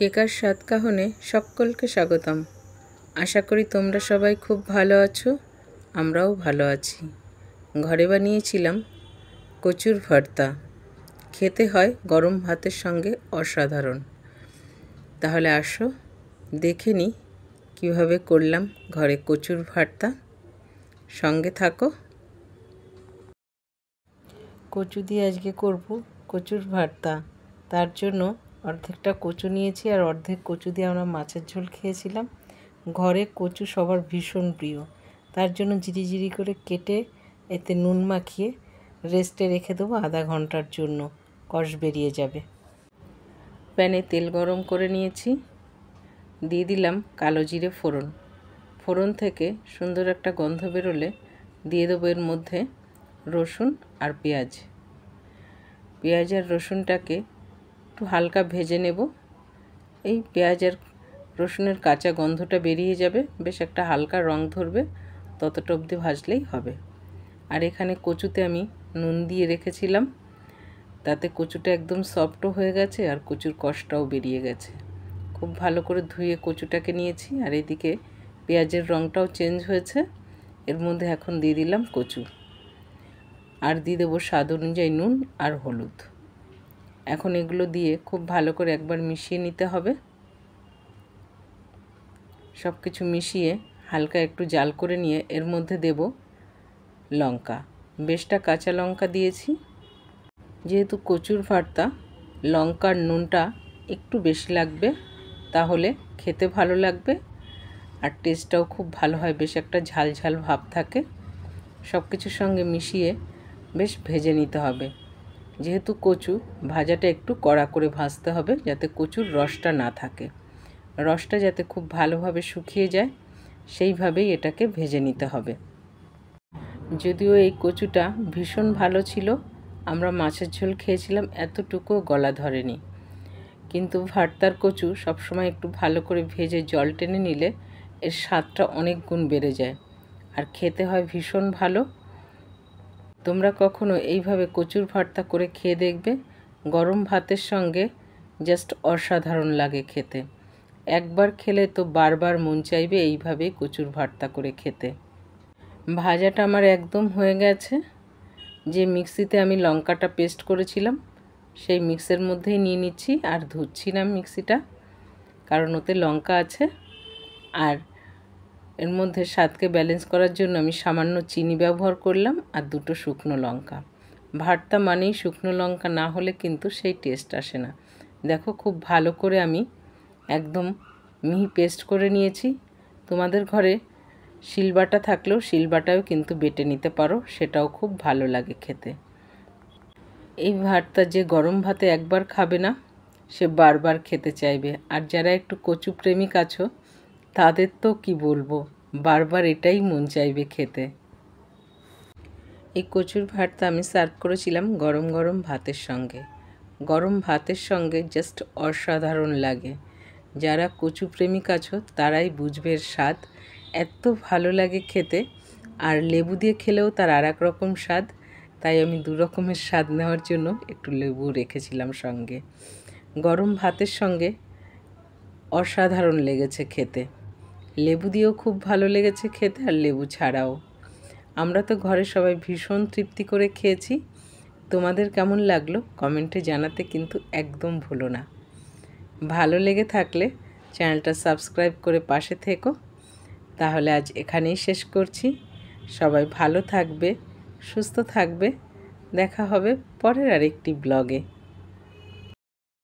কেকার স্বাদ কাহনে সকলকে স্বাগতম। আশা করি তোমরা সবাই খুব ভালো আছো, আমরাও ভালো আছি। ঘরে বানিয়েছিলাম কচুর ভর্তা। খেতে হয় গরম ভাতের সঙ্গে অসাধারণ। তাহলে আসো দেখে নিই কীভাবে করলাম ঘরে কচুর ভর্তা। সঙ্গে থাকো। কচু দিয়ে আজকে করব কচুর ভর্তা। তার জন্য অর্ধেকটা কচু নিয়েছি, আর অর্ধেক কচু দিয়ে আমরা মাছের ঝোল খেয়েছিলাম। ঘরে কচু সবার ভীষণ প্রিয়, তার জন্য জিরি করে কেটে এতে নুন মাখিয়ে রেস্টে রেখে দেবো আধা ঘন্টার জন্য, কষ বেরিয়ে যাবে। প্যানে তেল গরম করে নিয়েছি, দিয়ে দিলাম কালো জিরে ফোড়ন। ফোড়ন থেকে সুন্দর একটা গন্ধ বেরোলে দিয়ে দেবো এর মধ্যে রসুন আর পেঁয়াজ। পেঁয়াজ আর রসুনটাকে একটু হালকা ভেজে নেব। এই পেঁয়াজ আর রসুনের কাঁচা গন্ধটা বেরিয়ে যাবে, বেশ একটা হালকা রং ধরবে, ততটা অবধি ভাজলেই হবে। আর এখানে কচুতে আমি নুন দিয়ে রেখেছিলাম, তাতে কচুটা একদম সফটও হয়ে গেছে আর কচুর কষটাও বেরিয়ে গেছে। খুব ভালো করে ধুয়ে কচুটাকে নিয়েছি, আর এদিকে পেঁয়াজের রংটাও চেঞ্জ হয়েছে। এর মধ্যে এখন দিয়ে দিলাম কচু, আর দিয়ে দেবো স্বাদ অনুযায়ী নুন আর হলুদ। এখন এগুলো দিয়ে খুব ভালো করে একবার মিশিয়ে নিতে হবে। সব কিছু মিশিয়ে হালকা একটু জাল করে নিয়ে এর মধ্যে দেব লঙ্কা। বেশটা কাঁচা লঙ্কা দিয়েছি, যেহেতু কচুর ভর্তা লঙ্কার নুনটা একটু বেশি লাগবে, তাহলে খেতে ভালো লাগবে আর টেস্টটাও খুব ভালো হয়, বেশ একটা ঝাল ঝাল ভাব থাকে। সব কিছুর সঙ্গে মিশিয়ে বেশ ভেজে নিতে হবে। যেহেতু কচু, ভাজাটা একটু কড়া করে ভাজতে হবে, যাতে কচুর রসটা না থাকে। রসটা যাতে খুব ভালোভাবে শুকিয়ে যায় সেইভাবেই এটাকে ভেজে নিতে হবে। যদিও এই কচুটা ভীষণ ভালো ছিল, আমরা মাছের ঝোল খেয়েছিলাম, এতটুকু গলা ধরেনি। কিন্তু ভর্তার কচু সবসময় একটু ভালো করে ভেজে জল টেনে নিলে এর স্বাদটা অনেক গুণ বেড়ে যায়, আর খেতে হয় ভীষণ ভালো। তোমরা কখনো এইভাবে কচুর ভর্তা করে খেয়ে দেখবে, গরম ভাতের সঙ্গে জাস্ট অসাধারণ লাগে খেতে। একবার খেলে তো বারবার মন চাইবে এইভাবে কচুর ভর্তা করে খেতে। ভাজাটা আমার একদম হয়ে গেছে। যে মিক্সিতে আমি লঙ্কাটা পেস্ট করেছিলাম সেই মিক্সের মধ্যেই নিয়ে নিচ্ছি, আর ধুচ্ছি না মিক্সিটা, কারণ ওতে লঙ্কা আছে। আর এর মধ্যে স্বাদকে ব্যালেন্স করার জন্য আমি সামান্য চিনি ব্যবহার করলাম আর দুটো শুকনো লঙ্কা। ভর্তা মানেই শুকনো লঙ্কা না হলে কিন্তু সেই টেস্ট আসে না। দেখো খুব ভালো করে আমি একদম মিহি পেস্ট করে নিয়েছি। তোমাদের ঘরে শিলবাটা থাকলেও শিলবাটাও কিন্তু বেটে নিতে পারো, সেটাও খুব ভালো লাগে খেতে। এই ভর্তা যে গরম ভাতে একবার খাবে না সে বারবার খেতে চাইবে, আর যারা একটু কচু প্রেমিক আছো তাদের তো কি বলবো, বারবার এটাই মন চাইবে খেতে। এই কচুর ভর্তা আমি সার্ভ করেছিলাম গরম গরম ভাতের সঙ্গে। গরম ভাতের সঙ্গে জাস্ট অসাধারণ লাগে। যারা কচু প্রেমিক আছো তারাই বুঝবে এর স্বাদ, এত ভালো লাগে খেতে। আর লেবু দিয়ে খেলেও তার আর এক রকম স্বাদ, তাই আমি দু রকমের স্বাদ নেওয়ার জন্য একটু লেবু রেখেছিলাম সঙ্গে। গরম ভাতের সঙ্গে অসাধারণ লেগেছে খেতে। লেবু দিয়েও খুব ভালো লেগেছে খেতে, আর লেবু ছাড়াও। আমরা তো ঘরে সবাই ভীষণ তৃপ্তি করে খেয়েছি। তোমাদের কেমন লাগলো কমেন্টে জানাতে কিন্তু একদম ভুলো না। ভালো লেগে থাকলে চ্যানেলটা সাবস্ক্রাইব করে পাশে থেকো। তাহলে আজ এখানেই শেষ করছি। সবাই ভালো থাকবে, সুস্থ থাকবে। দেখা হবে পরের আরেকটি ব্লগে।